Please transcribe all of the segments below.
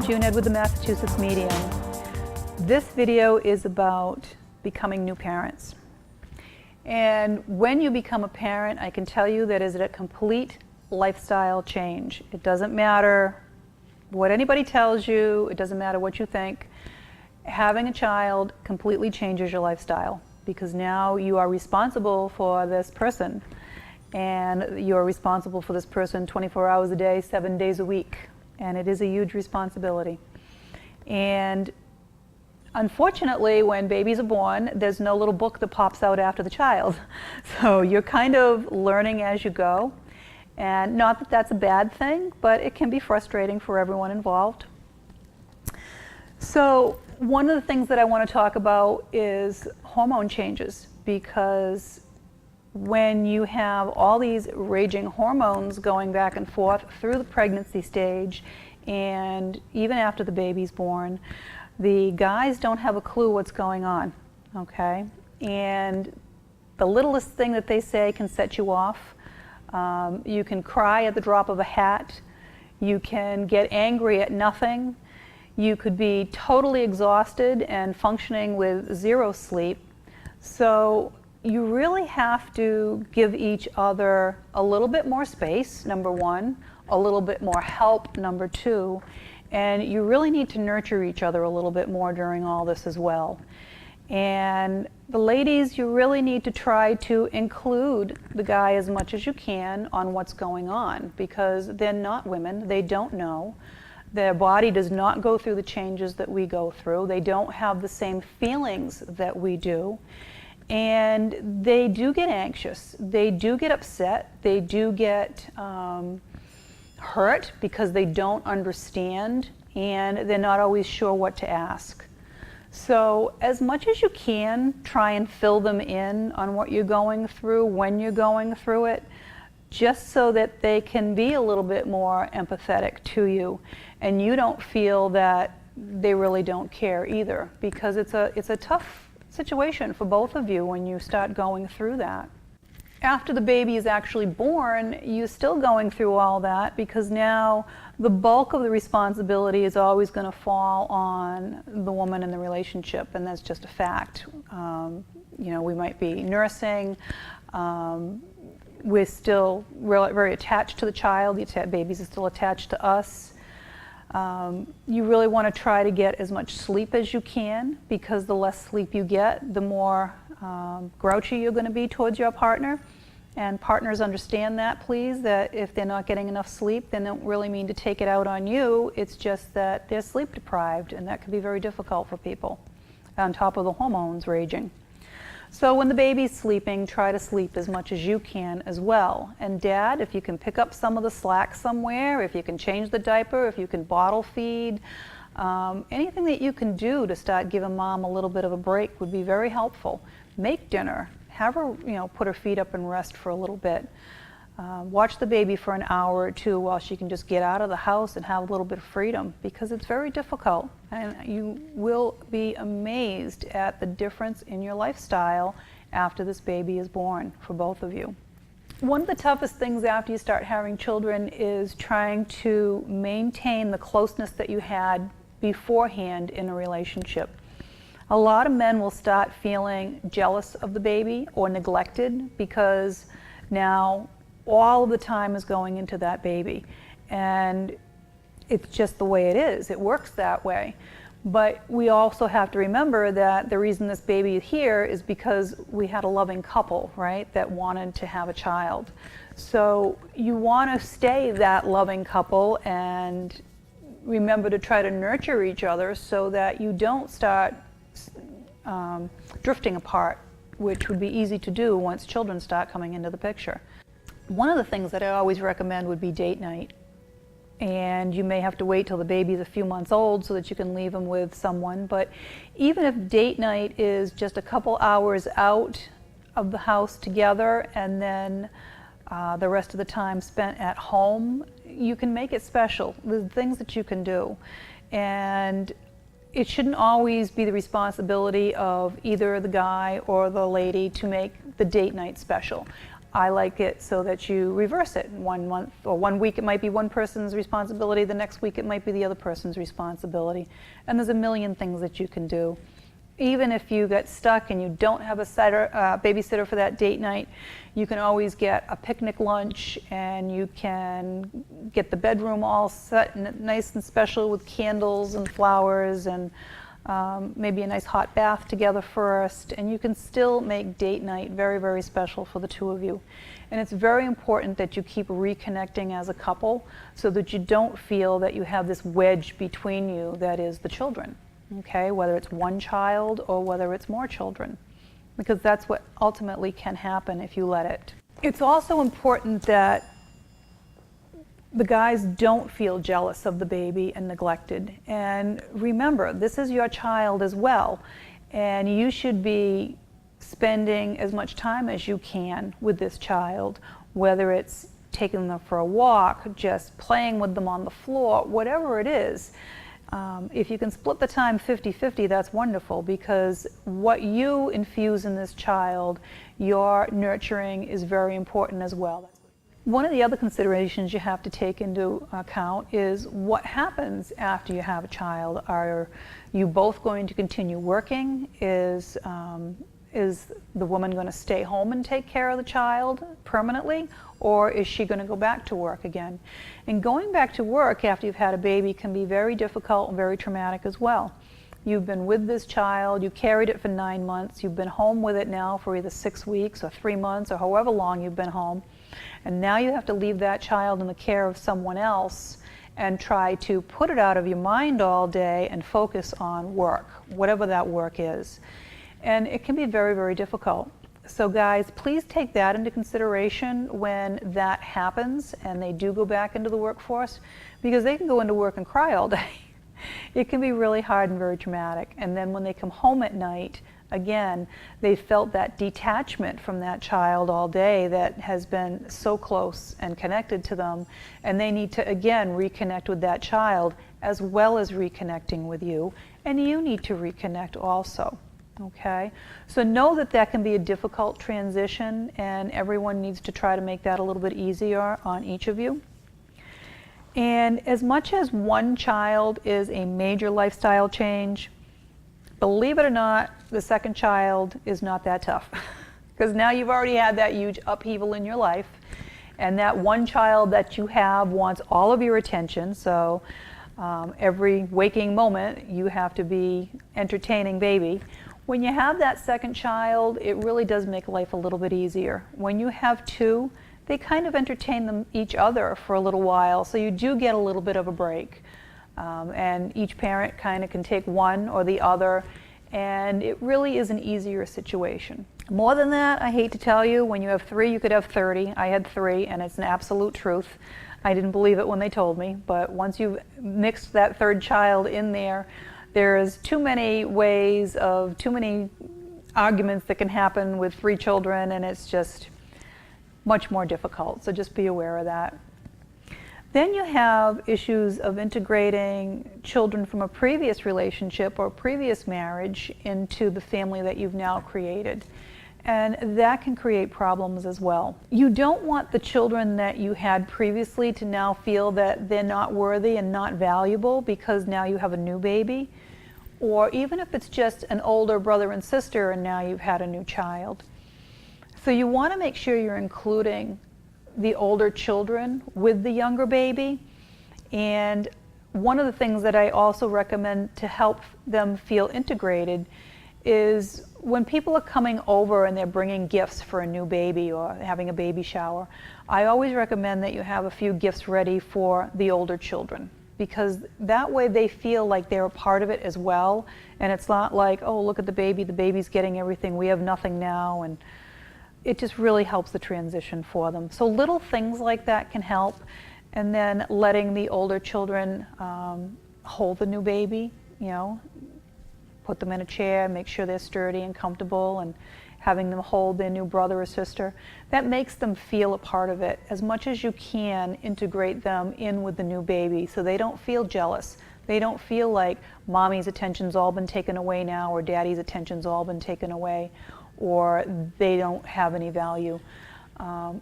June Edwards, the Massachusetts Medium. This video is about becoming new parents. And when you become a parent, I can tell you that it is a complete lifestyle change. It doesn't matter what anybody tells you, it doesn't matter what you think. Having a child completely changes your lifestyle because now you are responsible for this person. And you're responsible for this person 24 hours a day, 7 days a week. And it is a huge responsibility. And unfortunately, when babies are born, there's no little book that pops out after the child. So you're kind of learning as you go. And not that that's a bad thing, but it can be frustrating for everyone involved. So one of the things that I want to talk about is hormone changes, because when you have all these raging hormones going back and forth through the pregnancy stage and even after the baby's born, the guys don't have a clue what's going on, okay? And the littlest thing that they say can set you off. You can cry at the drop of a hat. You can get angry at nothing. You could be totally exhausted and functioning with zero sleep. So you really have to give each other a little bit more space, number one, a little bit more help, number two, and you really need to nurture each other a little bit more during all this as well. And the ladies, you really need to try to include the guy as much as you can on what's going on, because they're not women, they don't know. Their body does not go through the changes that we go through. They don't have the same feelings that we do. And they do get anxious, they do get upset, they do get hurt because they don't understand and they're not always sure what to ask. So as much as you can, try and fill them in on what you're going through, when you're going through it, just so that they can be a little bit more empathetic to you and you don't feel that they really don't care either, because it's a tough situation for both of you when you start going through that. After the baby is actually born, you're still going through all that, because now the bulk of the responsibility is always going to fall on the woman in the relationship, and that's just a fact. You know, we might be nursing, we're still very attached to the child, the babies are still attached to us. You really want to try to get as much sleep as you can, because the less sleep you get, the more grouchy you're going to be towards your partner. And partners understand that, please, that if they're not getting enough sleep, they don't really mean to take it out on you. It's just that they're sleep deprived, and that can be very difficult for people, on top of the hormones raging. So when the baby's sleeping, try to sleep as much as you can as well. And Dad, if you can pick up some of the slack somewhere, if you can change the diaper, if you can bottle feed, anything that you can do to start giving Mom a little bit of a break would be very helpful. Make dinner, have her, put her feet up and rest for a little bit. Watch the baby for an hour or two while she can just get out of the house and have a little bit of freedom, because it's very difficult, and you will be amazed at the difference in your lifestyle after this baby is born for both of you. One of the toughest things after you start having children is trying to maintain the closeness that you had beforehand in a relationship. A lot of men will start feeling jealous of the baby or neglected, because now all of the time is going into that baby, and it's just the way it is. It works that way. But we also have to remember that the reason this baby is here is because we had a loving couple, right, that wanted to have a child. So you want to stay that loving couple and remember to try to nurture each other so that you don't start drifting apart, which would be easy to do once children start coming into the picture. One of the things that I always recommend would be date night. And you may have to wait till the baby's a few months old so that you can leave them with someone. But even if date night is just a couple hours out of the house together and then the rest of the time spent at home, you can make it special. There's things that you can do. And it shouldn't always be the responsibility of either the guy or the lady to make the date night special. I like it so that you reverse it. 1 month or 1 week it might be one person's responsibility, the next week it might be the other person's responsibility. And there's a million things that you can do. Even if you get stuck and you don't have a babysitter for that date night, you can always get a picnic lunch, and you can get the bedroom all set nice and special with candles and flowers, and maybe a nice hot bath together first, and you can still make date night very, very special for the two of you. And it's very important that you keep reconnecting as a couple so that you don't feel that you have this wedge between you that is the children. Okay, whether it's one child or whether it's more children, because that's what ultimately can happen if you let it. It's also important that the guys don't feel jealous of the baby and neglected. And remember, this is your child as well, and you should be spending as much time as you can with this child, whether it's taking them for a walk, just playing with them on the floor, whatever it is. If you can split the time 50-50, that's wonderful, because what you infuse in this child, your nurturing, is very important as well. One of the other considerations you have to take into account is what happens after you have a child. Are you both going to continue working? Is the woman going to stay home and take care of the child permanently, or is she going to go back to work again? And going back to work after you've had a baby can be very difficult and very traumatic as well. You've been with this child, you carried it for 9 months, you've been home with it now for either 6 weeks or 3 months or however long you've been home, and now you have to leave that child in the care of someone else and try to put it out of your mind all day and focus on work, whatever that work is. And it can be very, very difficult. So guys, please take that into consideration when that happens and they do go back into the workforce, because they can go into work and cry all day. It can be really hard and very traumatic. And then when they come home at night, again, they felt that detachment from that child all day that has been so close and connected to them, and they need to again reconnect with that child as well as reconnecting with you, and you need to reconnect also. Okay, so know that that can be a difficult transition, and everyone needs to try to make that a little bit easier on each of you. And as much as one child is a major lifestyle change, believe it or not, the second child is not that tough, because now you've already had that huge upheaval in your life, and that one child that you have wants all of your attention. So every waking moment you have to be entertaining baby. When you have that second child, it really does make life a little bit easier. When you have two, they kind of entertain each other for a little while, so you do get a little bit of a break. And each parent kind of can take one or the other, and it really is an easier situation. More than that, I hate to tell you, when you have 3, you could have 30. I had 3, and it's an absolute truth. I didn't believe it when they told me, but once you've mixed that third child in there, there's too many ways of, too many arguments that can happen with 3 children, and it's just much more difficult, so just be aware of that. Then you have issues of integrating children from a previous relationship or previous marriage into the family that you've now created, and that can create problems as well. You don't want the children that you had previously to now feel that they're not worthy and not valuable because now you have a new baby, or even if it's just an older brother and sister and now you've had a new child. So you want to make sure you're including the older children with the younger baby. And one of the things that I also recommend to help them feel integrated is when people are coming over and they're bringing gifts for a new baby or having a baby shower, I always recommend that you have a few gifts ready for the older children, because that way they feel like they're a part of it as well, and it's not like, oh, look at the baby's getting everything, we have nothing now, and it just really helps the transition for them. So little things like that can help, and then letting the older children hold the new baby, you know, put them in a chair, make sure they're sturdy and comfortable, and having them hold their new brother or sister. That makes them feel a part of it. As much as you can, integrate them in with the new baby so they don't feel jealous. They don't feel like mommy's attention's all been taken away now, or daddy's attention's all been taken away, or they don't have any value.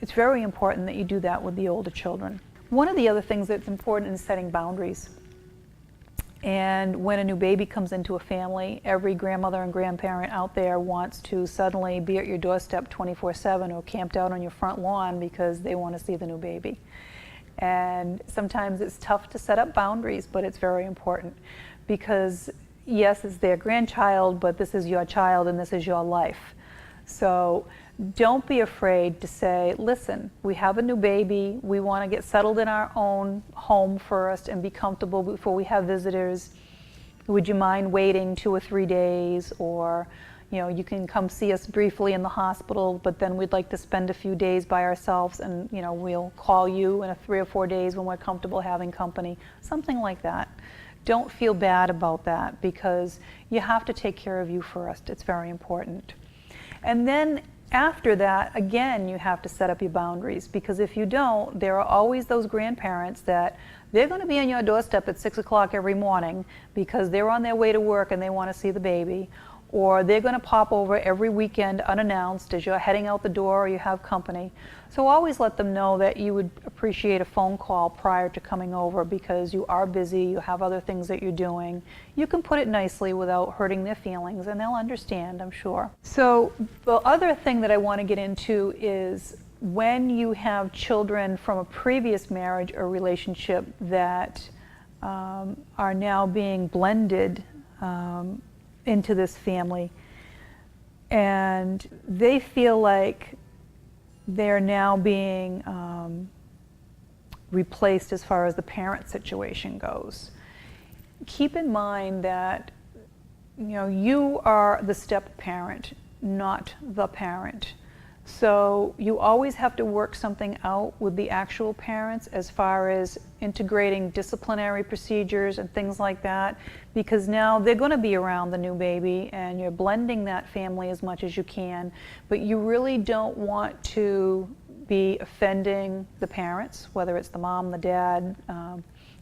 it's very important that you do that with the older children. One of the other things that's important is setting boundaries. And when a new baby comes into a family, every grandmother and grandparent out there wants to suddenly be at your doorstep 24/7 or camped out on your front lawn because they want to see the new baby. And sometimes it's tough to set up boundaries, but it's very important because yes, it's their grandchild, but this is your child and this is your life. So don't be afraid to say, listen, we have a new baby, we want to get settled in our own home first and be comfortable before we have visitors. Would you mind waiting 2 or 3 days? Or, you know, you can come see us briefly in the hospital, but then we'd like to spend a few days by ourselves, and, you know, we'll call you in 3 or 4 days when we're comfortable having company. Something like that. Don't feel bad about that, because you have to take care of you first. It's very important. And then after that, again, you have to set up your boundaries, because if you don't, there are always those grandparents that they're going to be on your doorstep at 6 o'clock every morning because they're on their way to work and they want to see the baby, or they're going to pop over every weekend unannounced as you're heading out the door or you have company. So always let them know that you would appreciate a phone call prior to coming over, because you are busy, you have other things that you're doing. You can put it nicely without hurting their feelings, and they'll understand, I'm sure. So the other thing that I want to get into is when you have children from a previous marriage or relationship that are now being blended into this family, and they feel like they're now being replaced as far as the parent situation goes. Keep in mind that, you know, you are the step parent, not the parent. So you always have to work something out with the actual parents as far as integrating disciplinary procedures and things like that, because now they're going to be around the new baby and you're blending that family as much as you can, but you really don't want to be offending the parents, whether it's the mom, the dad,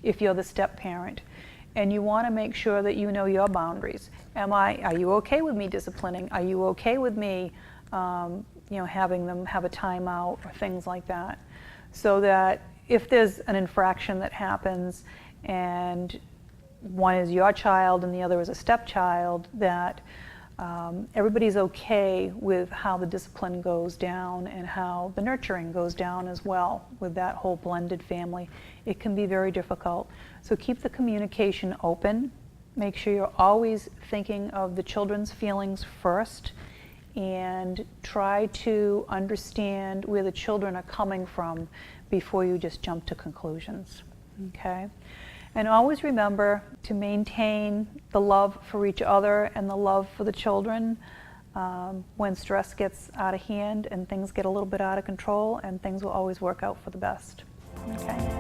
if you're the step parent. And you want to make sure that you know your boundaries. Are you okay with me disciplining? Are you okay with me you know, having them have a timeout or things like that, so that if there's an infraction that happens and one is your child and the other is a stepchild, that everybody's okay with how the discipline goes down and how the nurturing goes down as well with that whole blended family. It can be very difficult. So keep the communication open. Make sure you're always thinking of the children's feelings first, and try to understand where the children are coming from before you just jump to conclusions, okay? And always remember to maintain the love for each other and the love for the children when stress gets out of hand and things get a little bit out of control, and things will always work out for the best, okay?